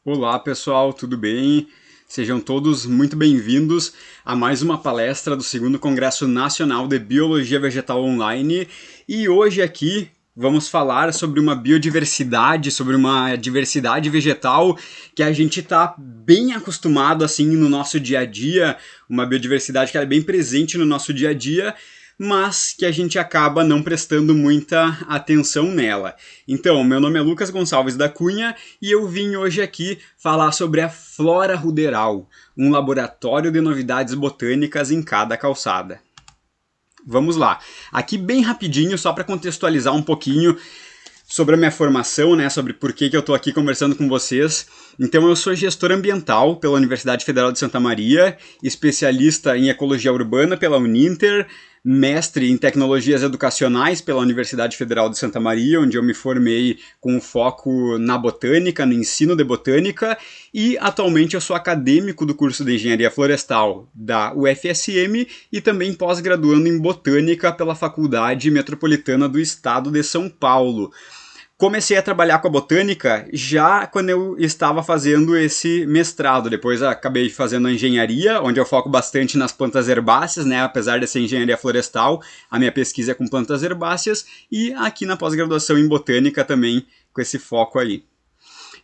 Olá pessoal, tudo bem? Sejam todos muito bem-vindos a mais uma palestra do segundo Congresso Nacional de Biologia Vegetal Online. E hoje aqui vamos falar sobre uma biodiversidade, sobre uma diversidade vegetal que a gente está bem acostumado assim no nosso dia a dia, uma biodiversidade que é bem presente no nosso dia a dia, mas que a gente acaba não prestando muita atenção nela. Então, meu nome é Lucas Gonçalves da Cunha e eu vim hoje aqui falar sobre a Flora Ruderal, um laboratório de novidades botânicas em cada calçada. Vamos lá. Aqui bem rapidinho, só para contextualizar um pouquinho sobre a minha formação, né, sobre por que eu estou aqui conversando com vocês. Então, eu sou gestor ambiental pela Universidade Federal de Santa Maria, especialista em ecologia urbana pela Uninter, mestre em tecnologias educacionais pela Universidade Federal de Santa Maria, onde eu me formei com foco na botânica, no ensino de botânica, e atualmente eu sou acadêmico do curso de Engenharia Florestal da UFSM e também pós-graduando em botânica pela Faculdade Metropolitana do Estado de São Paulo. Comecei a trabalhar com a botânica já quando eu estava fazendo esse mestrado. Depois acabei fazendo a engenharia, onde eu foco bastante nas plantas herbáceas, né? Apesar de ser engenharia florestal, a minha pesquisa é com plantas herbáceas e aqui na pós-graduação em botânica também com esse foco aí.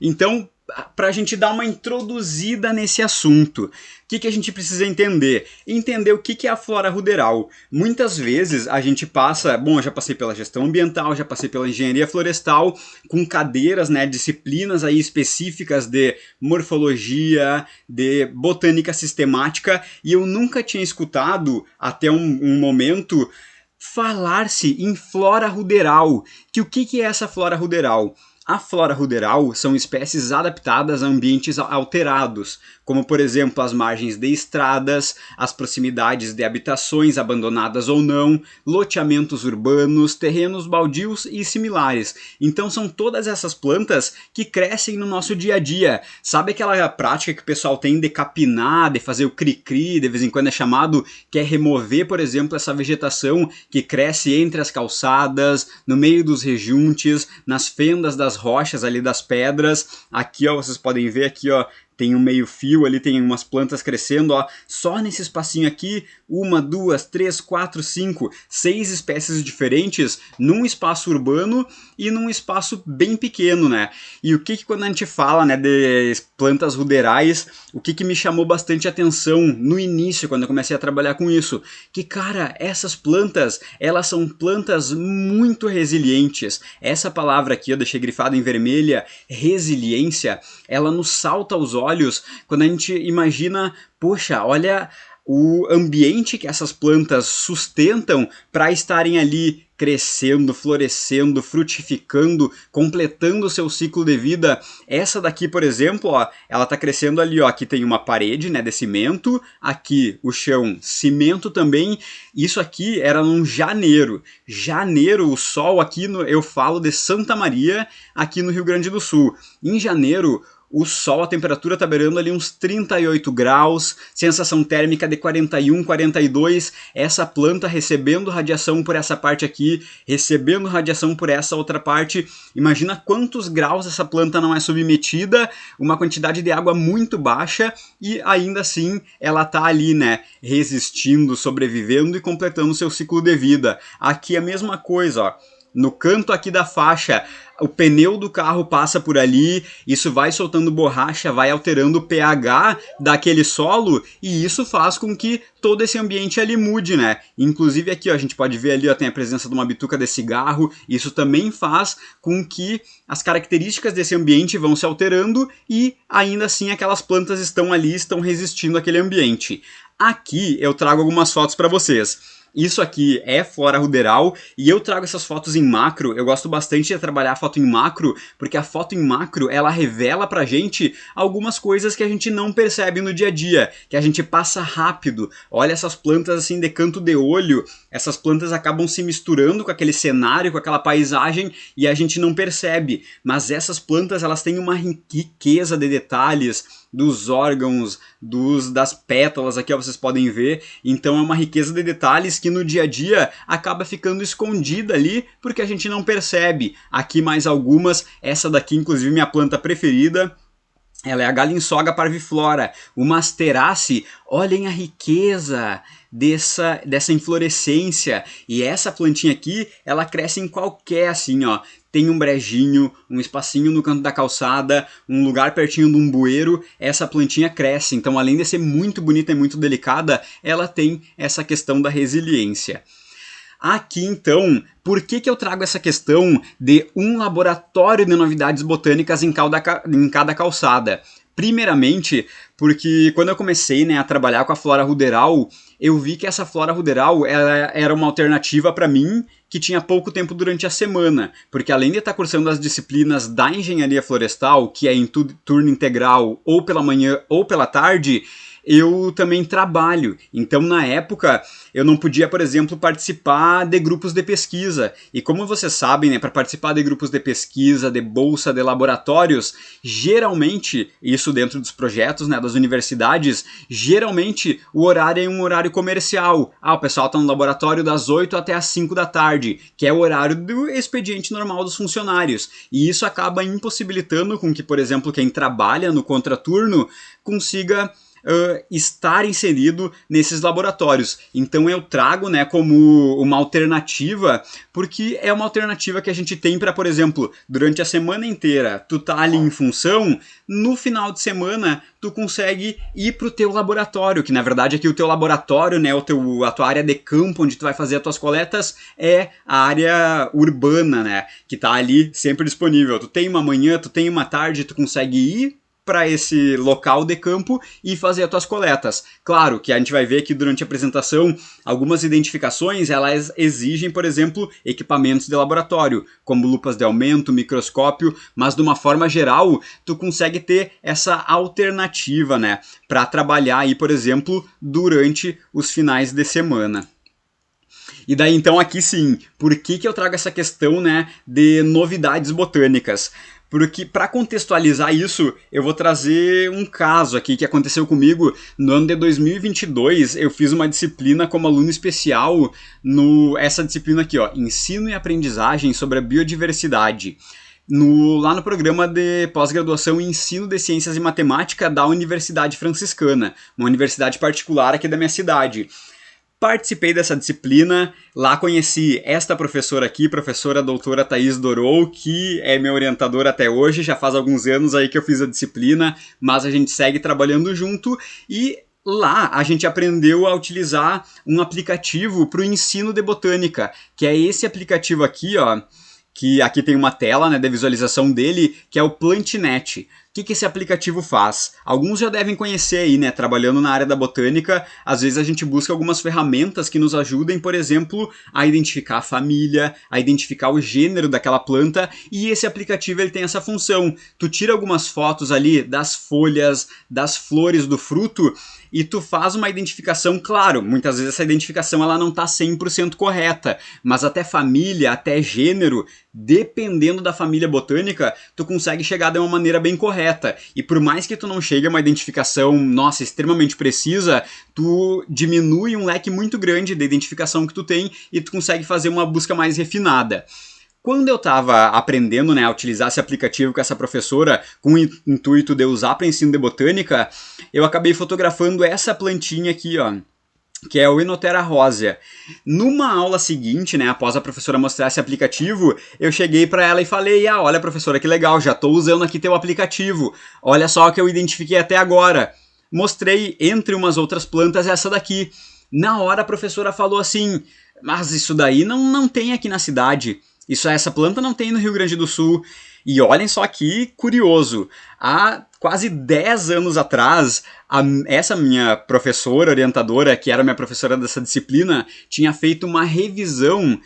Então, para a gente dar uma introduzida nesse assunto, o que a gente precisa entender? Entender o que é a flora ruderal. Muitas vezes a gente passa, eu já passei pela gestão ambiental, já passei pela engenharia florestal, com cadeiras, né, disciplinas aí específicas de morfologia, de botânica sistemática, e eu nunca tinha escutado até um momento falar-se em flora ruderal. O que é essa flora ruderal? A flora ruderal são espécies adaptadas a ambientes alterados, como por exemplo as margens de estradas, as proximidades de habitações abandonadas ou não, loteamentos urbanos, terrenos baldios e similares. Então são todas essas plantas que crescem no nosso dia a dia. Sabe aquela prática que o pessoal tem de capinar, de fazer o cri-cri, de vez em quando é chamado, que é remover, por exemplo, essa vegetação que cresce entre as calçadas, no meio dos rejuntes, nas fendas das rochas ali das pedras. Aqui, ó, vocês podem ver aqui, ó, tem um meio fio ali, tem umas plantas crescendo, ó, só nesse espacinho aqui, 1, 2, 3, 4, 5, 6 espécies diferentes num espaço urbano e num espaço bem pequeno, né? E o que quando a gente fala, né, de plantas ruderais, o que me chamou bastante atenção no início, quando eu comecei a trabalhar com isso, que, cara, essas plantas, elas são plantas muito resilientes. Essa palavra aqui, eu deixei grifada em vermelha, resiliência, ela nos salta aos olhos quando a gente imagina, poxa, olha o ambiente que essas plantas sustentam para estarem ali crescendo, florescendo, frutificando, completando o seu ciclo de vida. Essa daqui, por exemplo, ó, ela está crescendo ali, ó, aqui tem uma parede, né, de cimento, aqui o chão, cimento também. Isso aqui era num janeiro. Janeiro, o sol aqui, eu falo de Santa Maria, aqui no Rio Grande do Sul. Em janeiro, o sol, a temperatura está beirando ali uns 38 graus, sensação térmica de 41, 42, essa planta recebendo radiação por essa parte aqui, recebendo radiação por essa outra parte. Imagina quantos graus essa planta não é submetida, uma quantidade de água muito baixa e ainda assim ela está ali, né, resistindo, sobrevivendo e completando seu ciclo de vida. Aqui a mesma coisa, ó. No canto aqui da faixa, o pneu do carro passa por ali, isso vai soltando borracha, vai alterando o pH daquele solo e isso faz com que todo esse ambiente ali mude, né? Inclusive aqui, ó, a gente pode ver ali, ó, tem a presença de uma bituca de cigarro, isso também faz com que as características desse ambiente vão se alterando e ainda assim aquelas plantas estão ali, estão resistindo àquele ambiente. Aqui eu trago algumas fotos para vocês. Isso aqui é flora ruderal e eu trago essas fotos em macro. Eu gosto bastante de trabalhar a foto em macro, porque a foto em macro, ela revela pra gente algumas coisas que a gente não percebe no dia a dia, que a gente passa rápido. Olha essas plantas assim de canto de olho, essas plantas acabam se misturando com aquele cenário, com aquela paisagem e a gente não percebe. Mas essas plantas, elas têm uma riqueza de detalhes, dos órgãos, das pétalas, aqui ó, vocês podem ver. Então é uma riqueza de detalhes que no dia a dia acaba ficando escondida ali porque a gente não percebe. Aqui mais algumas, essa daqui inclusive minha planta preferida. ela é a Galinsoga parviflora, uma asteraceae. Olhem a riqueza dessa inflorescência. E essa plantinha aqui, ela cresce em qualquer, assim, ó. Tem um brejinho, um espacinho no canto da calçada, um lugar pertinho de um bueiro, essa plantinha cresce. Então, além de ser muito bonita e muito delicada, ela tem essa questão da resiliência. Aqui, então, por que eu trago essa questão de um laboratório de novidades botânicas em cada calçada? Primeiramente, porque quando eu comecei, né, a trabalhar com a flora ruderal, eu vi que essa flora ruderal era uma alternativa para mim que tinha pouco tempo durante a semana, porque além de estar cursando as disciplinas da engenharia florestal, que é em turno integral ou pela manhã ou pela tarde, eu também trabalho. Então, na época, eu não podia, por exemplo, participar de grupos de pesquisa. E como vocês sabem, né, para participar de grupos de pesquisa, de bolsa, de laboratórios, geralmente, isso dentro dos projetos, né, das universidades, geralmente o horário é um horário comercial. O pessoal está no laboratório das 8 até as 5 da tarde, que é o horário do expediente normal dos funcionários. E isso acaba impossibilitando com que, por exemplo, quem trabalha no contraturno consiga estar inserido nesses laboratórios. Então eu trago, né, como uma alternativa, porque é uma alternativa que a gente tem para, por exemplo, durante a semana inteira tu tá ali em função, no final de semana tu consegue ir pro teu laboratório, que na verdade aqui o teu laboratório, né, a tua área de campo onde tu vai fazer as tuas coletas é a área urbana, né, que tá ali sempre disponível. Tu tem uma manhã, tu tem uma tarde, tu consegue ir para esse local de campo e fazer as tuas coletas. Claro que a gente vai ver que durante a apresentação algumas identificações elas exigem, por exemplo, equipamentos de laboratório, como lupas de aumento, microscópio, mas de uma forma geral tu consegue ter essa alternativa, né, para trabalhar aí, por exemplo, durante os finais de semana. E daí então aqui sim, por que eu trago essa questão, né, de novidades botânicas? Porque para contextualizar isso, eu vou trazer um caso aqui que aconteceu comigo no ano de 2022. Eu fiz uma disciplina como aluno especial essa disciplina aqui, ó, Ensino e Aprendizagem sobre a Biodiversidade. Lá no programa de pós-graduação em Ensino de Ciências e Matemática da Universidade Franciscana, uma universidade particular aqui da minha cidade. Participei dessa disciplina, lá conheci esta professora aqui, professora doutora Thaís Dorou, que é minha orientadora até hoje, já faz alguns anos aí que eu fiz a disciplina, mas a gente segue trabalhando junto e lá a gente aprendeu a utilizar um aplicativo para o ensino de botânica, que é esse aplicativo aqui, ó, que aqui tem uma tela, né, de visualização dele, que é o PlantNet. O que esse aplicativo faz? Alguns já devem conhecer aí, né? Trabalhando na área da botânica, às vezes a gente busca algumas ferramentas que nos ajudem, por exemplo, a identificar a família, a identificar o gênero daquela planta, e esse aplicativo ele tem essa função. Tu tira algumas fotos ali das folhas, das flores do fruto, e tu faz uma identificação, claro, muitas vezes essa identificação ela não está 100% correta, mas até família, até gênero, dependendo da família botânica, tu consegue chegar de uma maneira bem correta. E por mais que tu não chegue a uma identificação, nossa, extremamente precisa, tu diminui um leque muito grande de identificação que tu tem e tu consegue fazer uma busca mais refinada. Quando eu estava aprendendo, né, a utilizar esse aplicativo com essa professora, com o intuito de usar para ensino de botânica, eu acabei fotografando essa plantinha aqui, ó, que é o Enothera rosea. Numa aula seguinte, né, após a professora mostrar esse aplicativo, eu cheguei para ela e falei, olha professora, que legal, já estou usando aqui teu aplicativo, olha só o que eu identifiquei até agora. Mostrei, entre umas outras plantas, essa daqui. Na hora a professora falou assim, mas isso daí não tem aqui na cidade, essa planta não tem no Rio Grande do Sul. E olhem só que curioso, há quase 10 anos atrás, essa minha professora, orientadora, que era minha professora dessa disciplina, tinha feito uma revisão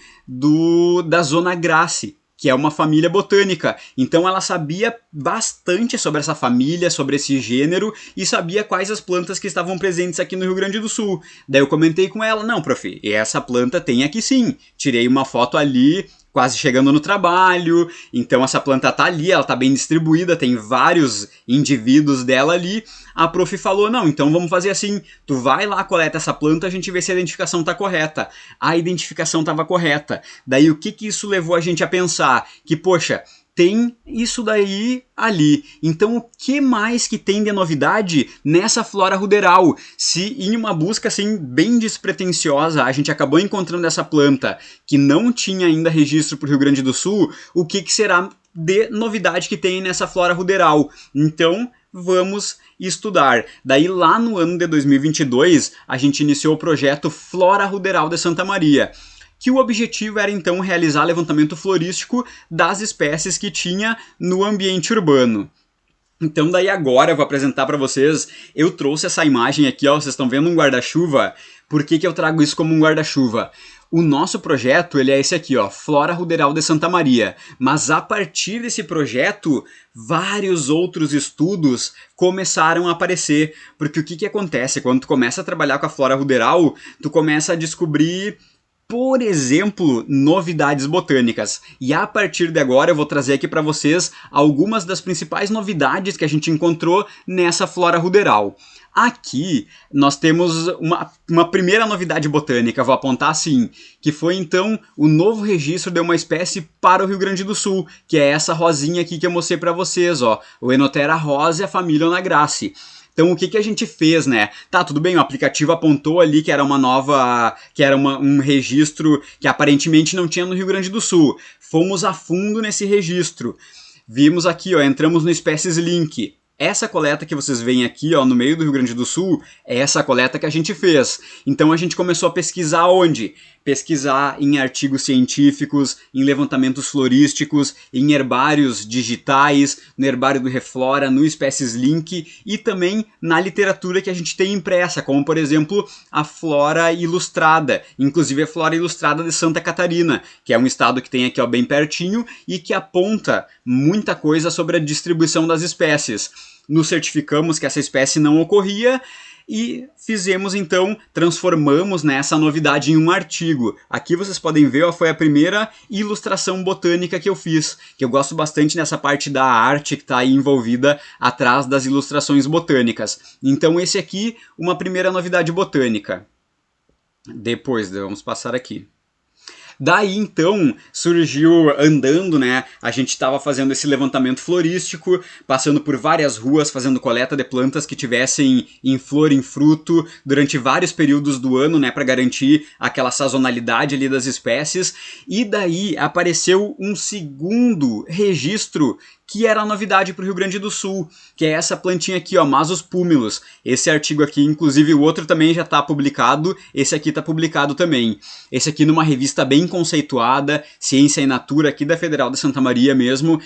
da Zona Grace, que é uma família botânica. Então ela sabia bastante sobre essa família, sobre esse gênero, e sabia quais as plantas que estavam presentes aqui no Rio Grande do Sul. Daí eu comentei com ela, não, prof, essa planta tem aqui sim. Tirei uma foto ali, quase chegando no trabalho, então essa planta tá ali, ela tá bem distribuída, tem vários indivíduos dela ali. A prof falou, não, então vamos fazer assim, tu vai lá, coleta essa planta, a gente vê se a identificação tá correta. A identificação tava correta. Daí o que isso levou a gente a pensar? Que, poxa, tem isso daí ali. Então o que mais que tem de novidade nessa flora ruderal? Se em uma busca assim bem despretensiosa a gente acabou encontrando essa planta que não tinha ainda registro para o Rio Grande do Sul, o que será de novidade que tem nessa flora ruderal? Então vamos estudar. Daí lá no ano de 2022 a gente iniciou o projeto Flora Ruderal de Santa Maria, que o objetivo era então realizar levantamento florístico das espécies que tinha no ambiente urbano. Então daí agora eu vou apresentar para vocês, eu trouxe essa imagem aqui, ó, vocês estão vendo um guarda-chuva. Por que eu trago isso como um guarda-chuva? O nosso projeto, ele é esse aqui, ó, Flora Ruderal de Santa Maria. Mas a partir desse projeto, vários outros estudos começaram a aparecer. Porque o que acontece? Quando tu começa a trabalhar com a Flora Ruderal, tu começa a descobrir, por exemplo, novidades botânicas. E a partir de agora eu vou trazer aqui para vocês algumas das principais novidades que a gente encontrou nessa Flora Ruderal. Aqui nós temos uma primeira novidade botânica, vou apontar assim, que foi então o novo registro de uma espécie para o Rio Grande do Sul, que é essa rosinha aqui que eu mostrei para vocês, ó, o Enotera rosa e a família Onagrace. Então o que a gente fez, né? Tá, tudo bem, o aplicativo apontou ali que era um registro que aparentemente não tinha no Rio Grande do Sul. Fomos a fundo nesse registro. Vimos aqui, ó, entramos no Espécies Link. Essa coleta que vocês veem aqui, ó, no meio do Rio Grande do Sul, é essa coleta que a gente fez. Então a gente começou a pesquisar onde? Pesquisar em artigos científicos, em levantamentos florísticos, em herbários digitais, no herbário do Reflora, no Espécies Link e também na literatura que a gente tem impressa, como por exemplo a Flora Ilustrada, inclusive a Flora Ilustrada de Santa Catarina, que é um estado que tem aqui, ó, bem pertinho e que aponta muita coisa sobre a distribuição das espécies. Nos certificamos que essa espécie não ocorria e fizemos então, transformamos, né, essa novidade em um artigo. Aqui vocês podem ver, ó, foi a primeira ilustração botânica que eu fiz, que eu gosto bastante nessa parte da arte que está aí envolvida atrás das ilustrações botânicas. Então esse aqui, uma primeira novidade botânica. Depois, vamos passar aqui. Daí então surgiu andando, né? A gente estava fazendo esse levantamento florístico, passando por várias ruas, fazendo coleta de plantas que tivessem em flor, em fruto, durante vários períodos do ano, né? Para garantir aquela sazonalidade ali das espécies. E daí apareceu um segundo registro que era a novidade para o Rio Grande do Sul, que é essa plantinha aqui, ó, Masus pumilus. Esse artigo aqui, inclusive o outro também já está publicado, esse aqui está publicado também. Esse aqui numa revista bem conceituada, Ciência e Natura, aqui da Federal de Santa Maria mesmo.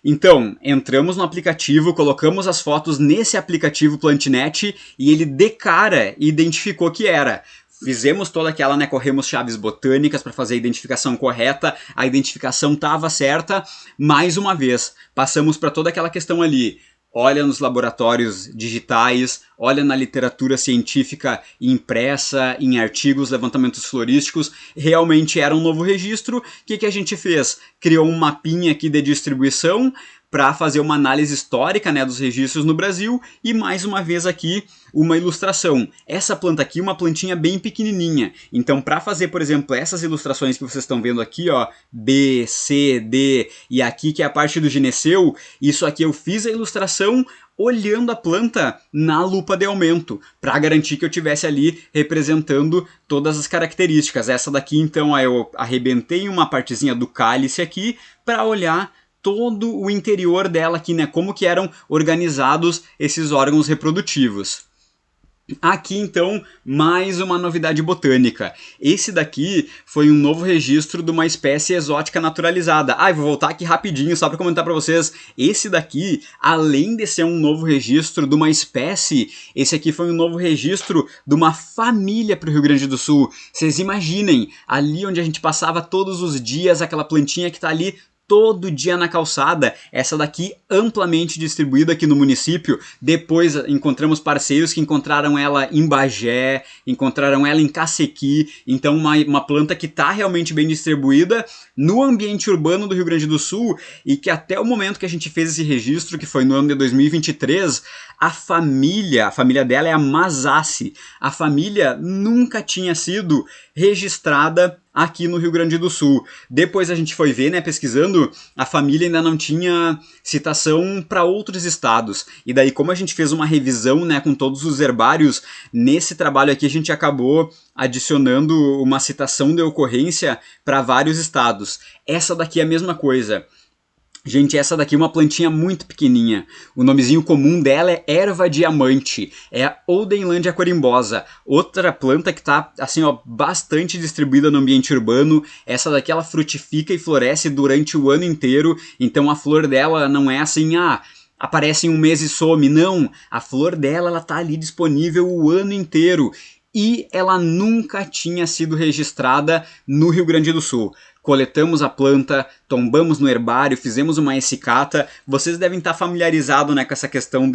Então, entramos no aplicativo, colocamos as fotos nesse aplicativo Plantinet e ele de cara identificou que era. Fizemos toda aquela, né, corremos chaves botânicas para fazer a identificação correta, a identificação estava certa, mais uma vez, passamos para toda aquela questão ali, olha nos laboratórios digitais, olha na literatura científica impressa, em artigos, levantamentos florísticos, realmente era um novo registro. O que a gente fez? Criou um mapinha aqui de distribuição para fazer uma análise histórica, né, dos registros no Brasil e mais uma vez aqui uma ilustração. Essa planta aqui é uma plantinha bem pequenininha, então para fazer, por exemplo, essas ilustrações que vocês estão vendo aqui, ó, B, C, D e aqui que é a parte do gineceu, isso aqui eu fiz a ilustração olhando a planta na lupa de aumento, para garantir que eu tivesse ali representando todas as características. Essa daqui então eu arrebentei uma partezinha do cálice aqui para olhar todo o interior dela aqui, né? Como que eram organizados esses órgãos reprodutivos. Aqui então, mais uma novidade botânica. Esse daqui foi um novo registro de uma espécie exótica naturalizada. Vou voltar aqui rapidinho só para comentar para vocês. Esse daqui, além de ser um novo registro de uma espécie, esse aqui foi um novo registro de uma família para o Rio Grande do Sul. Vocês imaginem, ali onde a gente passava todos os dias, aquela plantinha que está ali todo dia na calçada, essa daqui amplamente distribuída aqui no município. Depois encontramos parceiros que encontraram ela em Bagé, encontraram ela em Cacequi, então uma planta que está realmente bem distribuída no ambiente urbano do Rio Grande do Sul e que até o momento que a gente fez esse registro, que foi no ano de 2023, a família dela é a Masace. A família nunca tinha sido registrada aqui no Rio Grande do Sul. Depois a gente foi ver, né, pesquisando, a família ainda não tinha citação para outros estados. E daí, como a gente fez uma revisão, né, com todos os herbários, nesse trabalho aqui a gente acabou adicionando uma citação de ocorrência para vários estados. Essa daqui é a mesma coisa. Gente, essa daqui é uma plantinha muito pequenininha. O nomezinho comum dela é erva diamante. É a Odenlandia corimbosa. Outra planta que está assim, ó, bastante distribuída no ambiente urbano. Essa daqui ela frutifica e floresce durante o ano inteiro. Então a flor dela não é assim, aparece em um mês e some. Não, a flor dela ela tá ali disponível o ano inteiro. E ela nunca tinha sido registrada no Rio Grande do Sul. Coletamos a planta, tombamos no herbário, fizemos uma essicata. Vocês devem estar familiarizados, né, com essa questão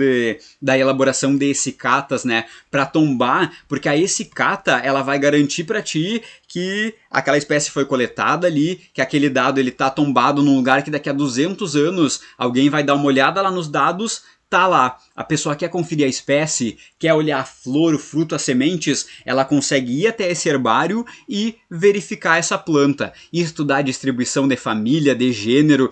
da elaboração de essicatas, né, para tombar, porque a essicata ela vai garantir para ti que aquela espécie foi coletada ali, que aquele dado ele tá tombado num lugar que daqui a 200 anos alguém vai dar uma olhada lá nos dados. Tá lá, a pessoa quer conferir a espécie, quer olhar a flor, o fruto, as sementes, ela consegue ir até esse herbário e verificar essa planta, e estudar a distribuição de família, de gênero.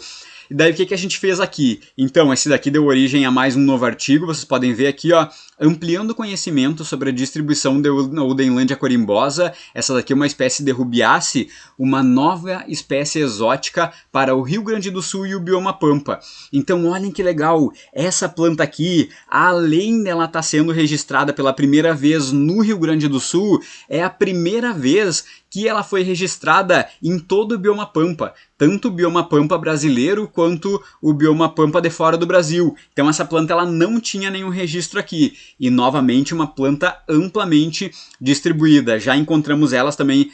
E daí o que a gente fez aqui? Então, esse daqui deu origem a mais um novo artigo, vocês podem ver aqui, ó, ampliando o conhecimento sobre a distribuição da Odenlandia corimbosa. Essa daqui é uma espécie de rubiácea, uma nova espécie exótica para o Rio Grande do Sul e o bioma Pampa. Então, olhem que legal, essa planta aqui, além dela estar sendo registrada pela primeira vez no Rio Grande do Sul, é a primeira vez que ela foi registrada em todo o bioma Pampa, tanto o bioma Pampa brasileiro quanto o bioma Pampa de fora do Brasil. Então essa planta ela não tinha nenhum registro aqui, e novamente uma planta amplamente distribuída. Já encontramos ela também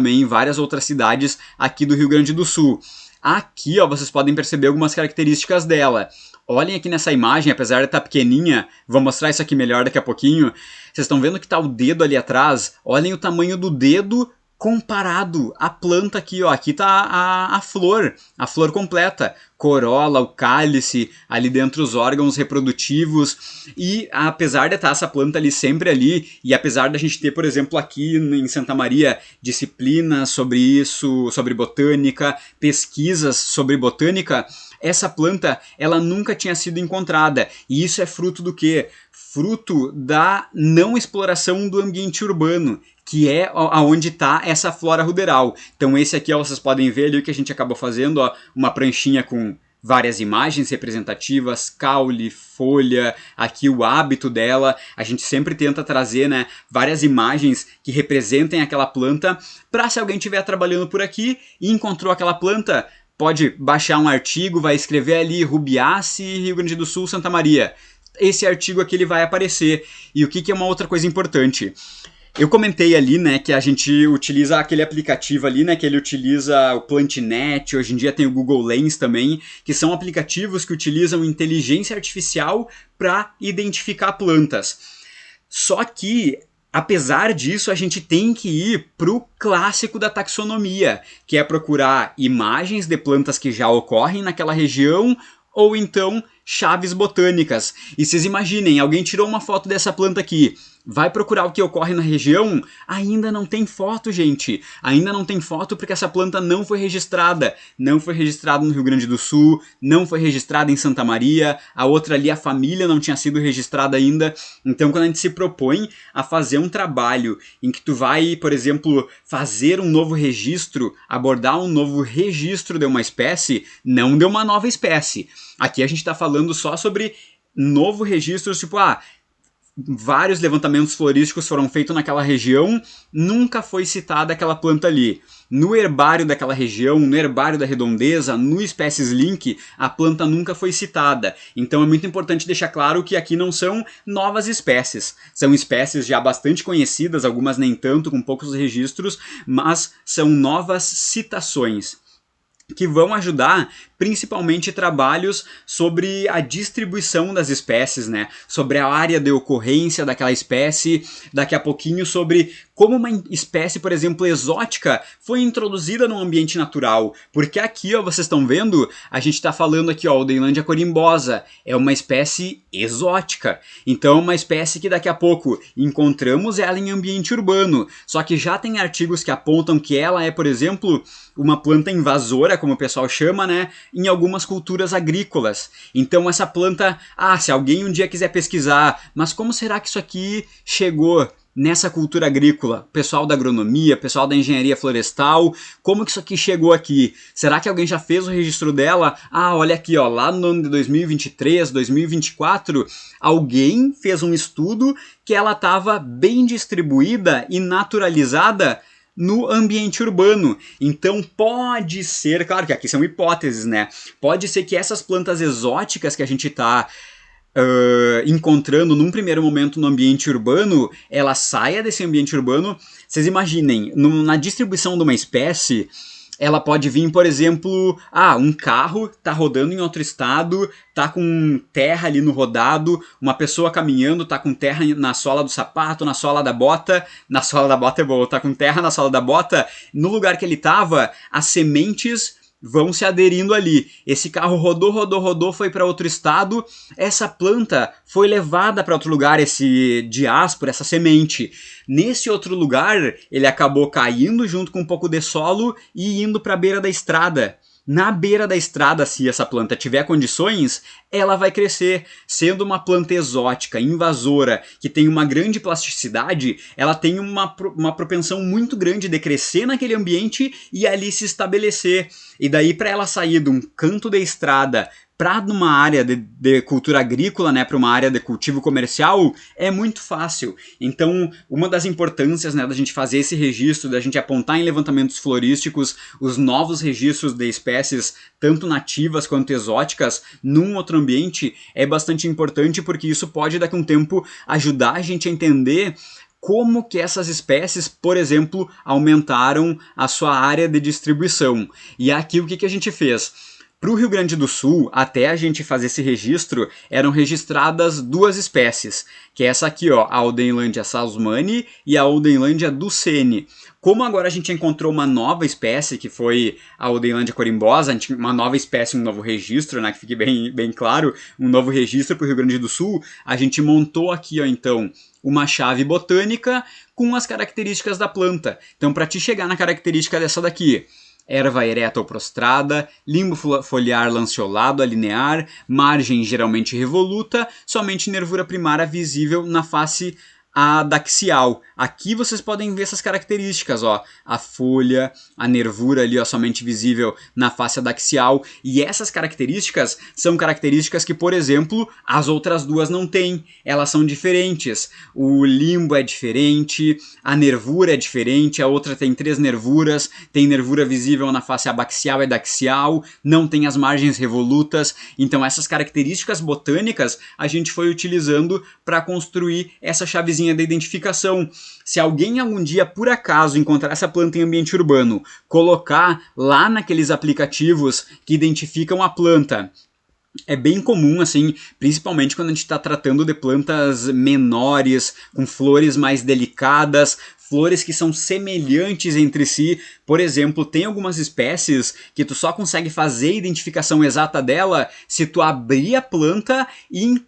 em várias outras cidades aqui do Rio Grande do Sul. Aqui, ó, vocês podem perceber algumas características dela. Olhem aqui nessa imagem, apesar de estar pequenininha, vou mostrar isso aqui melhor daqui a pouquinho. Vocês estão vendo que está o dedo ali atrás? Olhem o tamanho do dedo comparado à planta aqui, ó. Aqui está a flor completa. Corola, o cálice, ali dentro os órgãos reprodutivos. E apesar de estar essa planta ali sempre ali, e apesar da gente ter, por exemplo, aqui em Santa Maria, disciplinas sobre isso, sobre botânica, pesquisas sobre botânica, essa planta ela nunca tinha sido encontrada. E isso é fruto do quê? Fruto da não exploração do ambiente urbano, que é aonde está essa flora ruderal. Então esse aqui, ó, vocês podem ver ali o que a gente acabou fazendo, ó, uma pranchinha com várias imagens representativas, caule, folha, aqui o hábito dela. A gente sempre tenta trazer, né, várias imagens que representem aquela planta, para se alguém estiver trabalhando por aqui e encontrou aquela planta, pode baixar um artigo, vai escrever ali Rubiácea, Rio Grande do Sul, Santa Maria. Esse artigo aqui ele vai aparecer. E o que é uma outra coisa importante? Eu comentei ali, né, que a gente utiliza aquele aplicativo ali, né, que ele utiliza o PlantNet, hoje em dia tem o Google Lens também, que são aplicativos que utilizam inteligência artificial para identificar plantas. Só que, apesar disso, a gente tem que ir para o clássico da taxonomia, que é procurar imagens de plantas que já ocorrem naquela região, ou então chaves botânicas. E vocês imaginem, alguém tirou uma foto dessa planta aqui, vai procurar o que ocorre na região, ainda não tem foto, gente. Ainda não tem foto porque essa planta não foi registrada. Não foi registrada no Rio Grande do Sul, não foi registrada em Santa Maria, a outra ali, a família, não tinha sido registrada ainda. Então, quando a gente se propõe a fazer um trabalho em que tu vai, por exemplo, fazer um novo registro, abordar um novo registro de uma espécie, não de uma nova espécie. Aqui a gente está falando só sobre novo registro, tipo, vários levantamentos florísticos foram feitos naquela região, nunca foi citada aquela planta ali. No herbário daquela região, no herbário da redondeza, no Species Link, a planta nunca foi citada. Então é muito importante deixar claro que aqui não são novas espécies. São espécies já bastante conhecidas, algumas nem tanto, com poucos registros, mas são novas citações. que vão ajudar principalmente trabalhos sobre a distribuição das espécies, né? Sobre a área de ocorrência daquela espécie, daqui a pouquinho sobre como uma espécie, por exemplo, exótica foi introduzida no ambiente natural. Porque aqui, ó, vocês estão vendo, a gente está falando aqui, ó, Aldenlandia corimbosa, é uma espécie exótica. Então, uma espécie que daqui a pouco encontramos ela em ambiente urbano. Só que já tem artigos que apontam que ela é, por exemplo, uma planta invasora, como o pessoal chama, né? Em algumas culturas agrícolas. Então essa planta, se alguém um dia quiser pesquisar, mas como será que isso aqui chegou nessa cultura agrícola? Pessoal da agronomia, pessoal da engenharia florestal, como que isso aqui chegou aqui? Será que alguém já fez o registro dela? Olha aqui, ó, lá no ano de 2023, 2024, alguém fez um estudo que ela estava bem distribuída e naturalizada no ambiente urbano. Então pode ser, claro que aqui são hipóteses, né? Pode ser que essas plantas exóticas que a gente está encontrando num primeiro momento no ambiente urbano, ela saia desse ambiente urbano. Vocês imaginem, na distribuição de uma espécie, ela pode vir, por exemplo, um carro tá rodando em outro estado, tá com terra ali no rodado, uma pessoa caminhando, tá com terra na sola do sapato, na sola da bota, na sola da bota é boa, tá com terra na sola da bota, no lugar que ele tava, as sementes vão se aderindo ali. Esse carro rodou, foi para outro estado, essa planta foi levada para outro lugar, esse diáspora, essa semente. Nesse outro lugar, ele acabou caindo junto com um pouco de solo e indo para a beira da estrada. Na beira da estrada, se essa planta tiver condições, ela vai crescer. Sendo uma planta exótica, invasora, que tem uma grande plasticidade, ela tem uma propensão muito grande de crescer naquele ambiente e ali se estabelecer. E daí, para ela sair de um canto da estrada para uma área de cultura agrícola, né, para uma área de cultivo comercial, é muito fácil. Então, uma das importâncias, né, da gente fazer esse registro, da gente apontar em levantamentos florísticos os novos registros de espécies, tanto nativas quanto exóticas, num outro ambiente, é bastante importante, porque isso pode, daqui a um tempo, ajudar a gente a entender como que essas espécies, por exemplo, aumentaram a sua área de distribuição. E aqui o que a gente fez? Para o Rio Grande do Sul, até a gente fazer esse registro, eram registradas duas espécies, que é essa aqui, ó, a Aldenlandia salzmani e a Aldenlandia duceni. Como agora a gente encontrou uma nova espécie, que foi a Aldenlandia corimbosa, uma nova espécie, um novo registro, né, que fique bem claro, um novo registro para o Rio Grande do Sul, a gente montou aqui, ó, então, uma chave botânica com as características da planta. Então, para te chegar na característica dessa daqui, erva ereta ou prostrada, limbo foliar lanceolado a linear, margem geralmente revoluta, somente nervura primária visível na face adaxial. Aqui vocês podem ver essas características, ó, a folha, a nervura ali, ó, somente visível na face adaxial, e essas características são características que, por exemplo, as outras duas não têm, elas são diferentes. O limbo é diferente, a nervura é diferente, a outra tem 3 nervuras, tem nervura visível na face abaxial e adaxial, não tem as margens revolutas. Então essas características botânicas a gente foi utilizando para construir essa chavezinha da identificação. Se alguém algum dia, por acaso, encontrar essa planta em ambiente urbano, colocar lá naqueles aplicativos que identificam a planta, é bem comum, assim, principalmente quando a gente está tratando de plantas menores, com flores mais delicadas, flores que são semelhantes entre si. Por exemplo, tem algumas espécies que tu só consegue fazer a identificação exata dela se tu abrir a planta e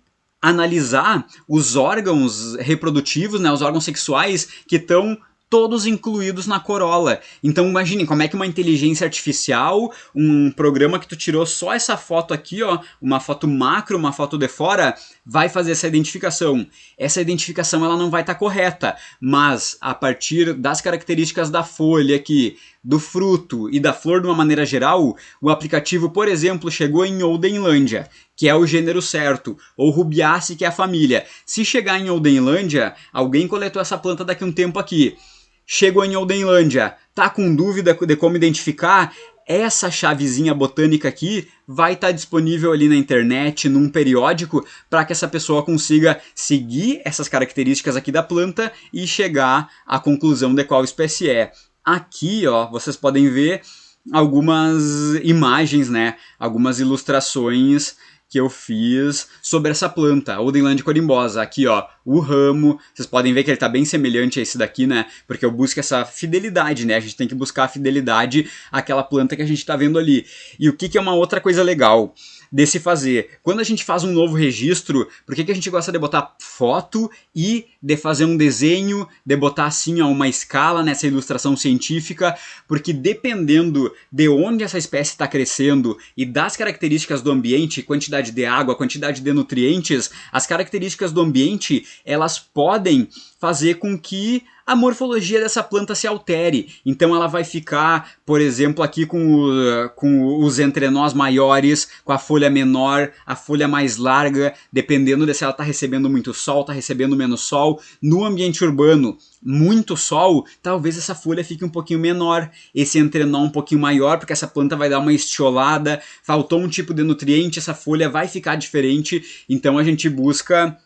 analisar os órgãos reprodutivos, né, os órgãos sexuais que estão todos incluídos na corola. Então imagine como é que uma inteligência artificial, um programa que tu tirou só essa foto aqui, ó, uma foto macro, uma foto de fora, vai fazer essa identificação. Essa identificação ela não vai estar correta, mas a partir das características da folha aqui, do fruto e da flor de uma maneira geral, o aplicativo, por exemplo, chegou em Aldenlandia, que é o gênero certo, ou Rubiaceae, que é a família. Se chegar em Aldenlandia, alguém coletou essa planta daqui a um tempo aqui, chegou em Aldenlandia, tá com dúvida de como identificar, essa chavezinha botânica aqui vai estar disponível ali na internet, num periódico, para que essa pessoa consiga seguir essas características aqui da planta e chegar à conclusão de qual espécie é. Aqui, ó, vocês podem ver algumas imagens, né, algumas ilustrações que eu fiz sobre essa planta, Odenland corimbosa. Aqui, ó, o ramo, vocês podem ver que ele tá bem semelhante a esse daqui, né, porque eu busco essa fidelidade, né, a gente tem que buscar a fidelidade àquela planta que a gente tá vendo ali. E o que é uma outra coisa legal de se fazer? Quando a gente faz um novo registro, por que a gente gosta de botar foto e de fazer um desenho, de botar assim ó, uma escala nessa ilustração científica? Porque dependendo de onde essa espécie está crescendo e das características do ambiente, quantidade de água, quantidade de nutrientes, as características do ambiente, elas podem fazer com que a morfologia dessa planta se altere. Então ela vai ficar, por exemplo, aqui com os entrenós maiores, com a folha menor, a folha mais larga, dependendo de se ela está recebendo muito sol, está recebendo menos sol. No ambiente urbano, muito sol, talvez essa folha fique um pouquinho menor, esse entrenó um pouquinho maior, porque essa planta vai dar uma estiolada, faltou um tipo de nutriente, essa folha vai ficar diferente. Então a gente busca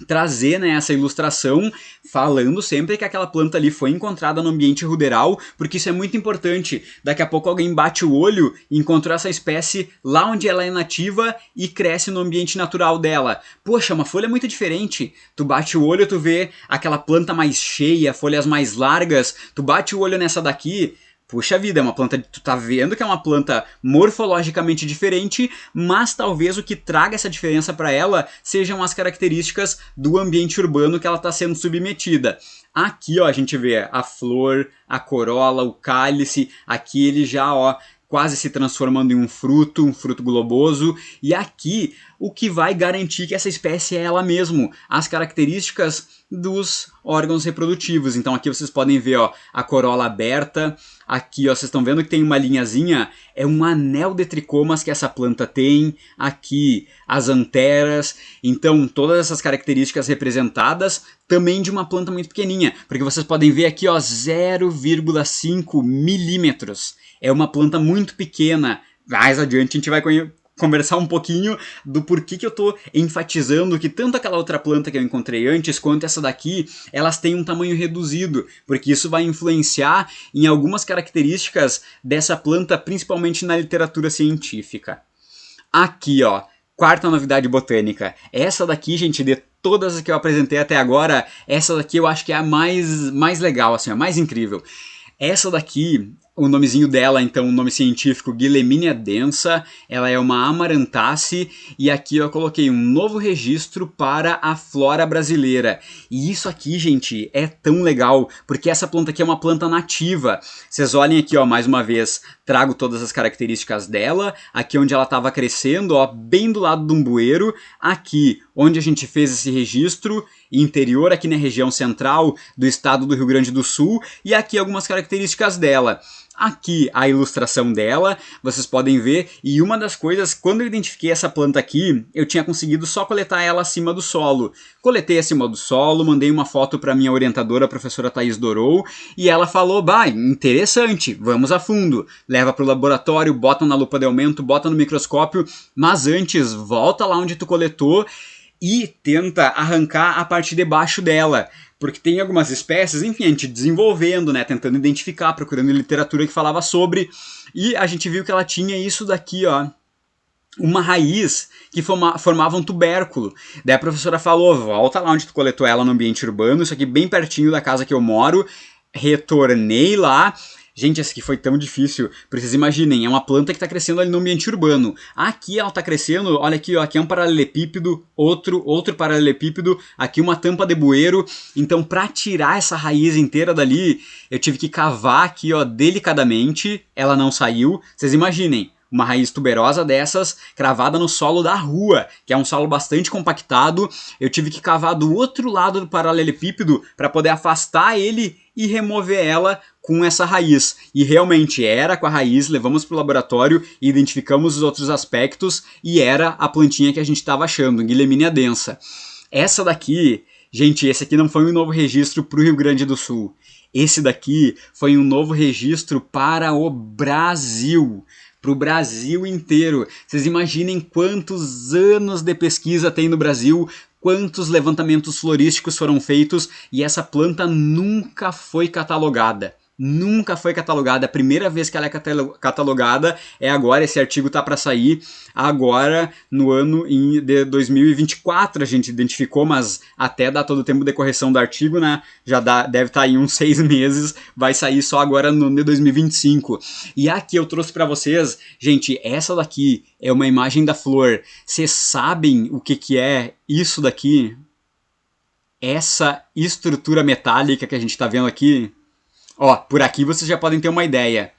trazer, né, essa ilustração falando sempre que aquela planta ali foi encontrada no ambiente ruderal, porque isso é muito importante. Daqui a pouco alguém bate o olho e encontrou essa espécie lá onde ela é nativa e cresce no ambiente natural dela. Poxa, uma folha muito diferente. Tu bate o olho, tu vê aquela planta mais cheia, folhas mais largas, tu bate o olho nessa daqui, puxa vida, é uma planta, tu tá vendo que é uma planta morfologicamente diferente, mas talvez o que traga essa diferença para ela sejam as características do ambiente urbano que ela está sendo submetida. Aqui, ó, a gente vê a flor, a corola, o cálice, aqui ele já, ó, quase se transformando em um fruto globoso, e aqui o que vai garantir que essa espécie é ela mesmo, as características dos órgãos reprodutivos. Então aqui vocês podem ver, ó, a corola aberta, aqui ó, vocês estão vendo que tem uma linhazinha, é um anel de tricomas que essa planta tem, aqui as anteras, então todas essas características representadas também de uma planta muito pequenininha, porque vocês podem ver aqui, ó, 0,5 milímetros, é uma planta muito pequena. Mais adiante a gente vai conversar um pouquinho do porquê que eu tô enfatizando que tanto aquela outra planta que eu encontrei antes quanto essa daqui, elas têm um tamanho reduzido, porque isso vai influenciar em algumas características dessa planta, principalmente na literatura científica. Aqui, ó, quarta novidade botânica. Essa daqui, gente, de todas as que eu apresentei até agora, essa daqui eu acho que é a mais legal, assim, a mais incrível. Essa daqui, o nomezinho dela, então, o nome científico, Guillemina densa, ela é uma amarantace, e aqui eu coloquei um novo registro para a flora brasileira. E isso aqui, gente, é tão legal, porque essa planta aqui é uma planta nativa. Vocês olhem aqui, ó, mais uma vez, trago todas as características dela, aqui onde ela estava crescendo, ó, bem do lado de um bueiro, aqui onde a gente fez esse registro, interior, aqui na região central do estado do Rio Grande do Sul, e aqui algumas características dela. Aqui a ilustração dela, vocês podem ver, e uma das coisas, quando eu identifiquei essa planta aqui, eu tinha conseguido só coletar ela acima do solo. Coletei acima do solo, mandei uma foto para minha orientadora, a professora Thaís Dorou, e ela falou, bah, interessante, vamos a fundo. Leva para o laboratório, bota na lupa de aumento, bota no microscópio, mas antes, volta lá onde tu coletou e tenta arrancar a parte de baixo dela. Porque tem algumas espécies, enfim, a gente desenvolvendo, né, tentando identificar, procurando literatura que falava sobre, e a gente viu que ela tinha isso daqui, ó, uma raiz que formava um tubérculo. Daí a professora falou, volta lá onde tu coletou ela no ambiente urbano, isso aqui bem pertinho da casa que eu moro, retornei lá. Gente, essa aqui foi tão difícil, porque vocês imaginem, é uma planta que está crescendo ali no ambiente urbano. Aqui ela está crescendo, olha aqui, ó, aqui é um paralelepípedo, outro paralelepípedo, aqui uma tampa de bueiro. Então, para tirar essa raiz inteira dali, eu tive que cavar aqui, ó, delicadamente, ela não saiu. Vocês imaginem, uma raiz tuberosa dessas, cravada no solo da rua, que é um solo bastante compactado. Eu tive que cavar do outro lado do paralelepípedo para poder afastar ele e remover ela com essa raiz. E realmente era com a raiz, levamos para o laboratório e identificamos os outros aspectos e era a plantinha que a gente estava achando, Guillemina densa. Essa daqui, gente, esse aqui não foi um novo registro para o Rio Grande do Sul. Esse daqui foi um novo registro para o Brasil. Para o Brasil inteiro. Vocês imaginem quantos anos de pesquisa tem no Brasil, quantos levantamentos florísticos foram feitos e essa planta nunca foi catalogada. nunca foi catalogada. A primeira vez que ela é catalogada é agora. Esse artigo tá para sair agora no ano de 2024. A gente identificou, mas até dar todo o tempo de correção do artigo, né? Já deve estar em uns 6 meses. Vai sair só agora no de 2025. E aqui eu trouxe para vocês, gente, essa daqui é uma imagem da flor. Vocês sabem o que é isso daqui? Essa estrutura metálica que a gente está vendo aqui? Ó, por aqui vocês já podem ter uma ideia.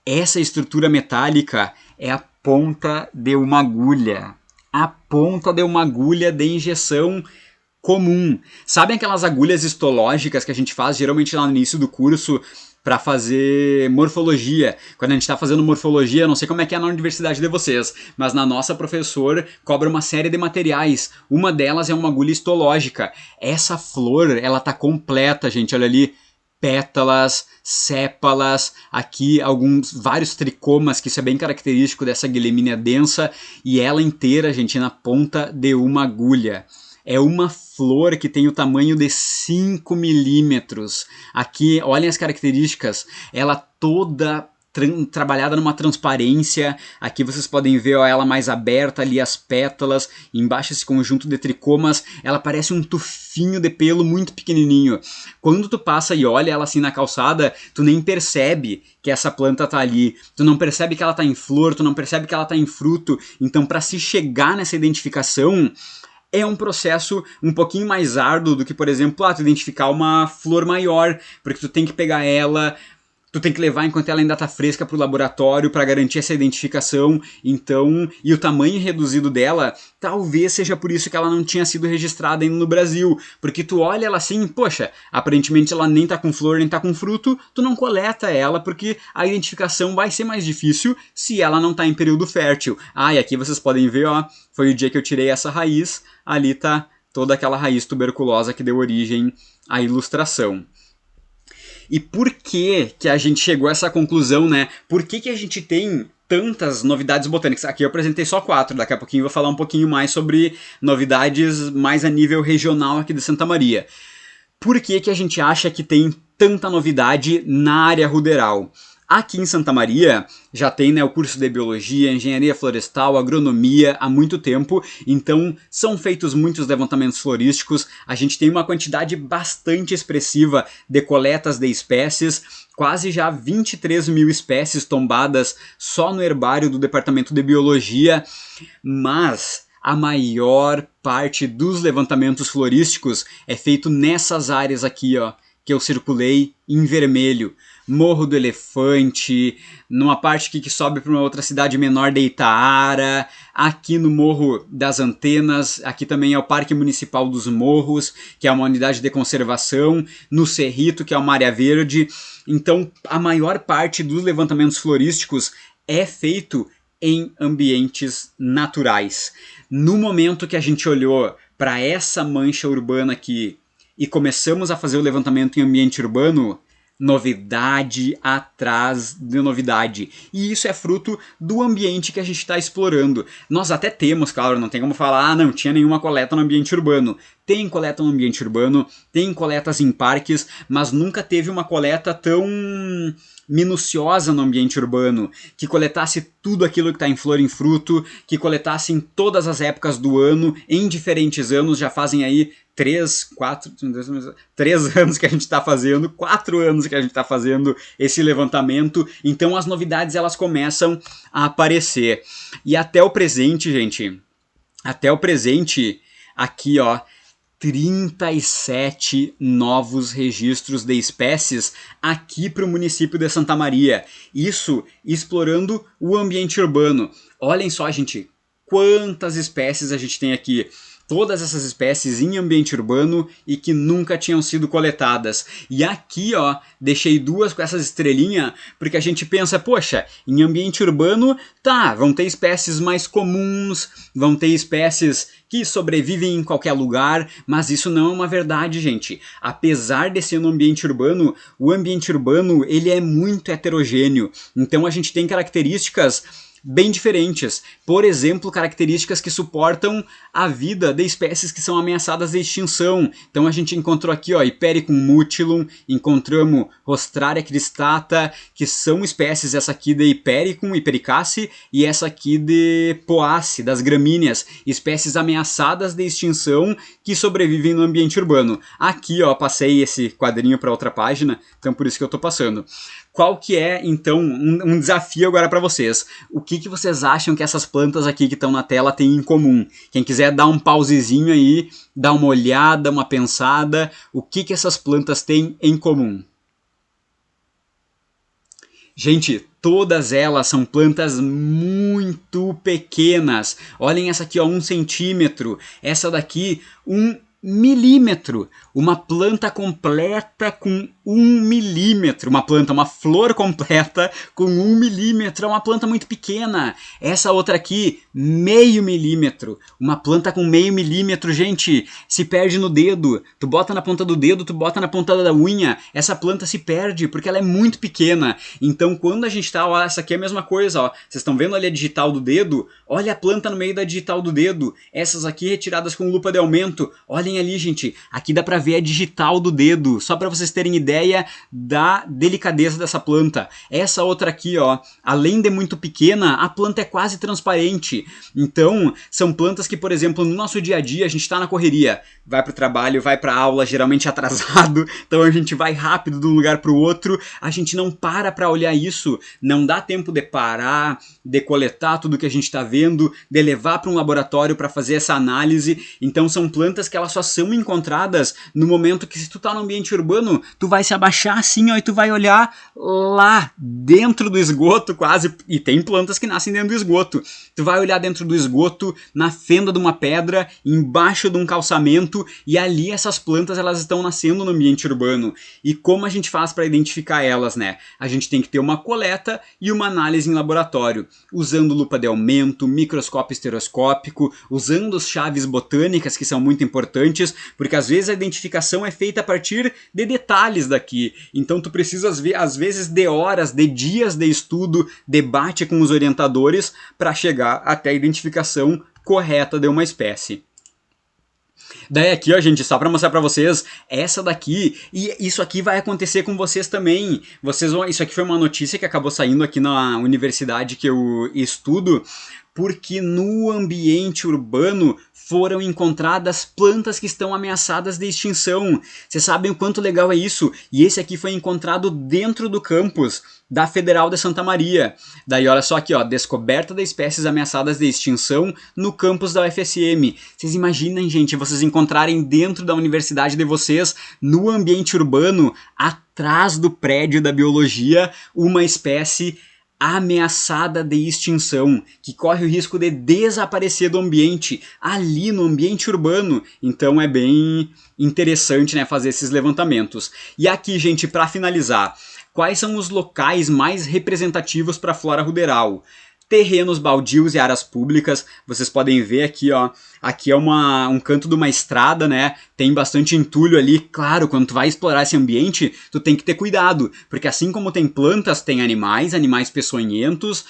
Essa estrutura metálica é a ponta de uma agulha. A ponta de uma agulha de injeção comum. Sabem aquelas agulhas histológicas que a gente faz geralmente lá no início do curso para fazer morfologia? Quando a gente está fazendo morfologia, não sei como é que é na universidade de vocês, mas na nossa professor cobra uma série de materiais. Uma delas é uma agulha histológica. Essa flor, ela tá completa, gente, olha ali. Pétalas, sépalas, aqui vários tricomas, que isso é bem característico dessa guillemínea densa, e ela inteira, gente, na ponta de uma agulha. É uma flor que tem o tamanho de 5 milímetros. Aqui, olhem as características, ela toda trabalhada numa transparência. Aqui vocês podem ver ó, ela mais aberta, ali as pétalas, embaixo esse conjunto de tricomas, ela parece um tufinho de pelo muito pequenininho. Quando tu passa e olha ela assim na calçada, tu nem percebe que essa planta tá ali, tu não percebe que ela tá em flor, tu não percebe que ela tá em fruto. Então para se chegar nessa identificação, é um processo um pouquinho mais árduo do que, por exemplo, tu identificar uma flor maior, porque tu tem que pegar ela, tu tem que levar enquanto ela ainda está fresca para o laboratório para garantir essa identificação. Então, e o tamanho reduzido dela, talvez seja por isso que ela não tinha sido registrada ainda no Brasil. Porque tu olha ela assim, poxa, aparentemente ela nem está com flor, nem está com fruto, tu não coleta ela porque a identificação vai ser mais difícil se ela não está em período fértil. Ah, e aqui vocês podem ver, ó, foi o dia que eu tirei essa raiz, ali tá toda aquela raiz tuberculosa que deu origem à ilustração. E por que a gente chegou a essa conclusão, né? Por que a gente tem tantas novidades botânicas? Aqui eu apresentei só 4, daqui a pouquinho eu vou falar um pouquinho mais sobre novidades mais a nível regional aqui de Santa Maria. Por que a gente acha que tem tanta novidade na área ruderal? Aqui em Santa Maria já tem, né, o curso de Biologia, Engenharia Florestal, Agronomia há muito tempo, então são feitos muitos levantamentos florísticos, a gente tem uma quantidade bastante expressiva de coletas de espécies, quase já 23 mil espécies tombadas só no herbário do Departamento de Biologia, mas a maior parte dos levantamentos florísticos é feito nessas áreas aqui, ó, que eu circulei em vermelho. Morro do Elefante, numa parte que sobe para uma outra cidade menor de Itaara, aqui no Morro das Antenas, aqui também é o Parque Municipal dos Morros, que é uma unidade de conservação, no Cerrito, que é uma área verde. Então, a maior parte dos levantamentos florísticos é feito em ambientes naturais. No momento que a gente olhou para essa mancha urbana aqui e começamos a fazer o levantamento em ambiente urbano, novidade atrás de novidade. E isso é fruto do ambiente que a gente está explorando. Nós até temos, claro, não tem como falar, não tinha nenhuma coleta no ambiente urbano. Tem coleta no ambiente urbano, tem coletas em parques, mas nunca teve uma coleta tão minuciosa no ambiente urbano, que coletasse tudo aquilo que está em flor e em fruto, que coletasse em todas as épocas do ano, em diferentes anos, já fazem aí 3 anos que a gente está fazendo, 4 anos que a gente está fazendo esse levantamento, então as novidades elas começam a aparecer. E até o presente, gente, aqui ó, 37 novos registros de espécies aqui para o município de Santa Maria. Isso explorando o ambiente urbano. Olhem só, gente, quantas espécies a gente tem aqui. Todas essas espécies em ambiente urbano e que nunca tinham sido coletadas. E aqui, ó, deixei 2 com essas estrelinhas, porque a gente pensa, poxa, em ambiente urbano, tá, vão ter espécies mais comuns, vão ter espécies que sobrevivem em qualquer lugar, mas isso não é uma verdade, gente. Apesar de ser no ambiente urbano, o ambiente urbano, ele é muito heterogêneo. Então a gente tem características bem diferentes. Por exemplo, características que suportam a vida de espécies que são ameaçadas de extinção. Então a gente encontrou aqui, ó, Hipericum mutilum, encontramos Rostraria cristata, que são espécies, essa aqui de Hipericum, Hipericaceae, e essa aqui de Poaceae, das gramíneas, espécies ameaçadas de extinção que sobrevivem no ambiente urbano. Aqui, ó, passei esse quadrinho para outra página, então por isso que eu estou passando. Qual que é, então, um desafio agora para vocês? O que vocês acham que essas plantas aqui que estão na tela têm em comum? Quem quiser dar um pausezinho aí, dar uma olhada, uma pensada, o que essas plantas têm em comum? Gente, todas elas são plantas muito pequenas. Olhem essa aqui, ó, 1 centímetro. Essa daqui, 1 milímetro. Uma planta completa com 1 milímetro. Uma flor completa com 1 milímetro. É uma planta muito pequena. Essa outra aqui, meio milímetro. Uma planta com meio milímetro, gente, se perde no dedo. Tu bota na ponta do dedo, tu bota na ponta da unha. Essa planta se perde porque ela é muito pequena. Então, quando a gente tá, ó, essa aqui é a mesma coisa, ó. Vocês estão vendo ali a digital do dedo? Olha a planta no meio da digital do dedo. Essas aqui retiradas com lupa de aumento. Olhem ali, gente. Aqui dá pra ver a digital do dedo. Só pra vocês terem ideia da delicadeza dessa planta. Essa outra aqui, ó, além de muito pequena, a planta é quase transparente. Então, são plantas que, por exemplo, no nosso dia a dia, a gente está na correria, vai para o trabalho, vai para a aula, geralmente atrasado, então a gente vai rápido de um lugar para o outro, a gente não para olhar isso, não dá tempo de parar, de coletar tudo que a gente está vendo, de levar para um laboratório para fazer essa análise. Então são plantas que elas só são encontradas no momento que, se tu tá no ambiente urbano, tu vai se abaixar assim, ó, e tu vai olhar lá dentro do esgoto quase, e tem plantas que nascem dentro do esgoto. Tu vai olhar dentro do esgoto, na fenda de uma pedra, embaixo de um calçamento, e ali essas plantas elas estão nascendo no ambiente urbano. E como a gente faz para identificar elas, né? A gente tem que ter uma coleta e uma análise em laboratório, usando lupa de aumento, microscópio estereoscópico, usando as chaves botânicas, que são muito importantes, porque às vezes a identificação é feita a partir de detalhes daqui. Então tu precisa às vezes de horas, de dias de estudo, debate com os orientadores para chegar até a identificação correta de uma espécie. Daí aqui, ó, gente, só para mostrar para vocês, essa daqui, e isso aqui vai acontecer com vocês também. Isso aqui foi uma notícia que acabou saindo aqui na universidade que eu estudo, porque no ambiente urbano foram encontradas plantas que estão ameaçadas de extinção. Vocês sabem o quanto legal é isso? E esse aqui foi encontrado dentro do campus da Federal de Santa Maria. Daí olha só aqui, ó, descoberta de espécies ameaçadas de extinção no campus da UFSM. Vocês imaginem, gente, vocês encontrarem dentro da universidade de vocês, no ambiente urbano, atrás do prédio da biologia, uma espécie ameaçada de extinção, que corre o risco de desaparecer do ambiente, ali no ambiente urbano. Então é bem interessante, né, fazer esses levantamentos. E aqui, gente, para finalizar, quais são os locais mais representativos para a flora ruderal? Terrenos baldios e áreas públicas. Vocês podem ver aqui, ó, aqui é um canto de uma estrada, né? Tem bastante entulho ali. Claro, quando tu vai explorar esse ambiente, tu tem que ter cuidado, porque assim como tem plantas, tem animais peçonhentos,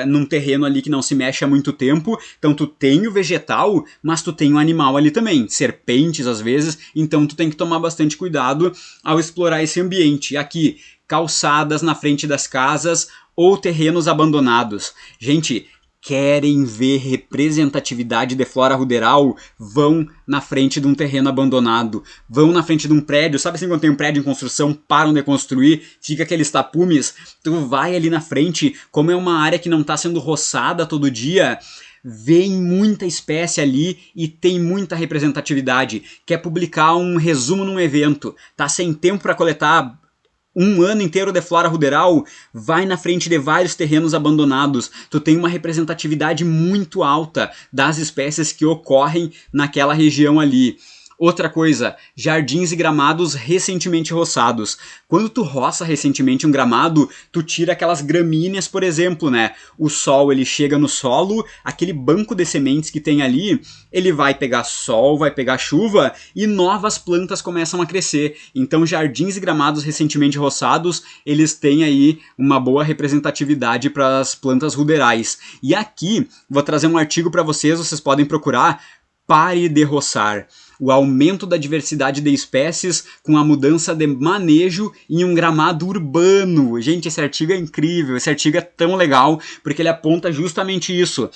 num terreno ali que não se mexe há muito tempo. Então tu tem o vegetal, mas tu tem o animal ali também, serpentes às vezes. Então tu tem que tomar bastante cuidado ao explorar esse ambiente. Aqui, calçadas na frente das casas ou terrenos abandonados. Gente, querem ver representatividade de flora ruderal? Vão na frente de um terreno abandonado, vão na frente de um prédio. Sabe assim, quando tem um prédio em construção, param de construir, fica aqueles tapumes? Tu vai ali na frente, como é uma área que não está sendo roçada todo dia, vem muita espécie ali e tem muita representatividade. Quer publicar um resumo num evento, tá sem tempo para coletar um ano inteiro de flora ruderal, vai na frente de vários terrenos abandonados. Tu tem uma representatividade muito alta das espécies que ocorrem naquela região ali. Outra coisa, jardins e gramados recentemente roçados. Quando tu roça recentemente um gramado, tu tira aquelas gramíneas, por exemplo, né? O sol, ele chega no solo, aquele banco de sementes que tem ali, ele vai pegar sol, vai pegar chuva e novas plantas começam a crescer. Então, jardins e gramados recentemente roçados, eles têm aí uma boa representatividade para as plantas ruderais. E aqui, vou trazer um artigo para vocês podem procurar. Pare de roçar. O aumento da diversidade de espécies com a mudança de manejo em um gramado urbano. Gente, esse artigo é incrível, esse artigo é tão legal, porque ele aponta justamente isso.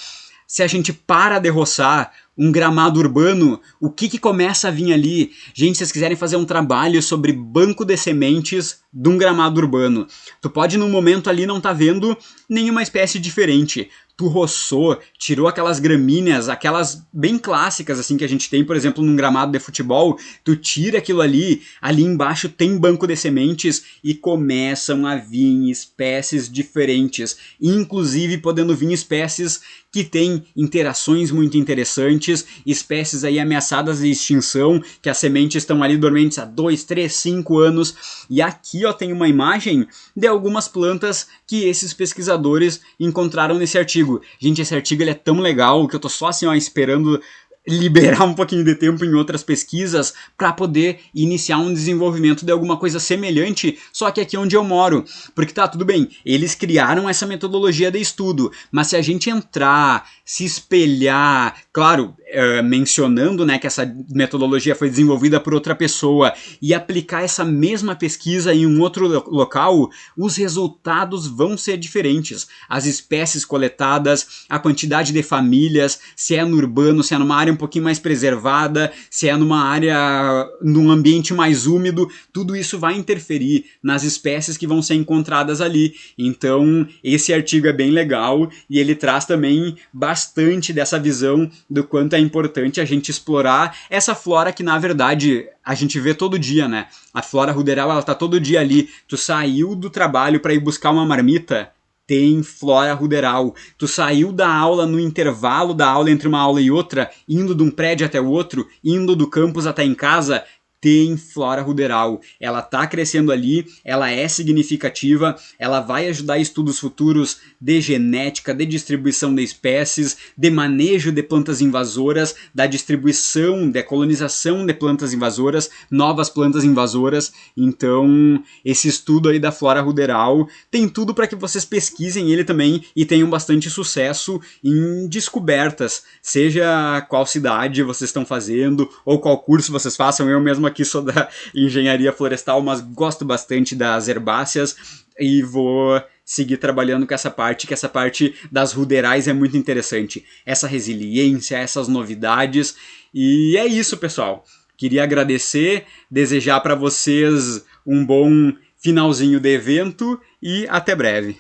Se a gente para de roçar um gramado urbano, o que começa a vir ali? Gente, se vocês quiserem fazer um trabalho sobre banco de sementes de um gramado urbano, tu pode no momento ali não tá vendo nenhuma espécie diferente. Tu roçou, tirou aquelas gramíneas, aquelas bem clássicas assim que a gente tem, por exemplo, num gramado de futebol, tu tira aquilo ali embaixo tem banco de sementes e começam a vir espécies diferentes, inclusive podendo vir espécies que têm interações muito interessantes, espécies aí ameaçadas de extinção, que as sementes estão ali dormentes há 2, 3, 5 anos. E aqui ó, tem uma imagem de algumas plantas que esses pesquisadores encontraram nesse artigo. Gente, esse artigo ele é tão legal que eu tô só assim ó, esperando liberar um pouquinho de tempo em outras pesquisas para poder iniciar um desenvolvimento de alguma coisa semelhante, só que aqui onde eu moro. Porque tá, tudo bem, eles criaram essa metodologia de estudo, mas se a gente entrar, se espelhar, claro, mencionando né, que essa metodologia foi desenvolvida por outra pessoa e aplicar essa mesma pesquisa em um outro local, os resultados vão ser diferentes. As espécies coletadas, a quantidade de famílias, se é no urbano, se é numa área um pouquinho mais preservada, se é numa área, num ambiente mais úmido, tudo isso vai interferir nas espécies que vão ser encontradas ali. Então, esse artigo é bem legal e ele traz também bastante dessa visão do quanto é importante a gente explorar essa flora que, na verdade, a gente vê todo dia, né? A flora ruderal, ela tá todo dia ali. Tu saiu do trabalho para ir buscar uma marmita, tem flora ruderal. Tu saiu da aula no intervalo da aula entre uma aula e outra, indo de um prédio até o outro, indo do campus até em casa, tem flora ruderal. Ela está crescendo ali, ela é significativa, ela vai ajudar estudos futuros de genética, de distribuição de espécies, de manejo de plantas invasoras, da distribuição, de colonização de plantas invasoras, novas plantas invasoras. Então, esse estudo aí da flora ruderal tem tudo para que vocês pesquisem ele também e tenham bastante sucesso em descobertas, seja qual cidade vocês estão fazendo ou qual curso vocês façam. Eu mesmo aqui sou da engenharia florestal, mas gosto bastante das herbáceas e vou seguir trabalhando com essa parte, que essa parte das ruderais é muito interessante. Essa resiliência, essas novidades. E é isso, pessoal. Queria agradecer, desejar para vocês um bom finalzinho de evento e até breve.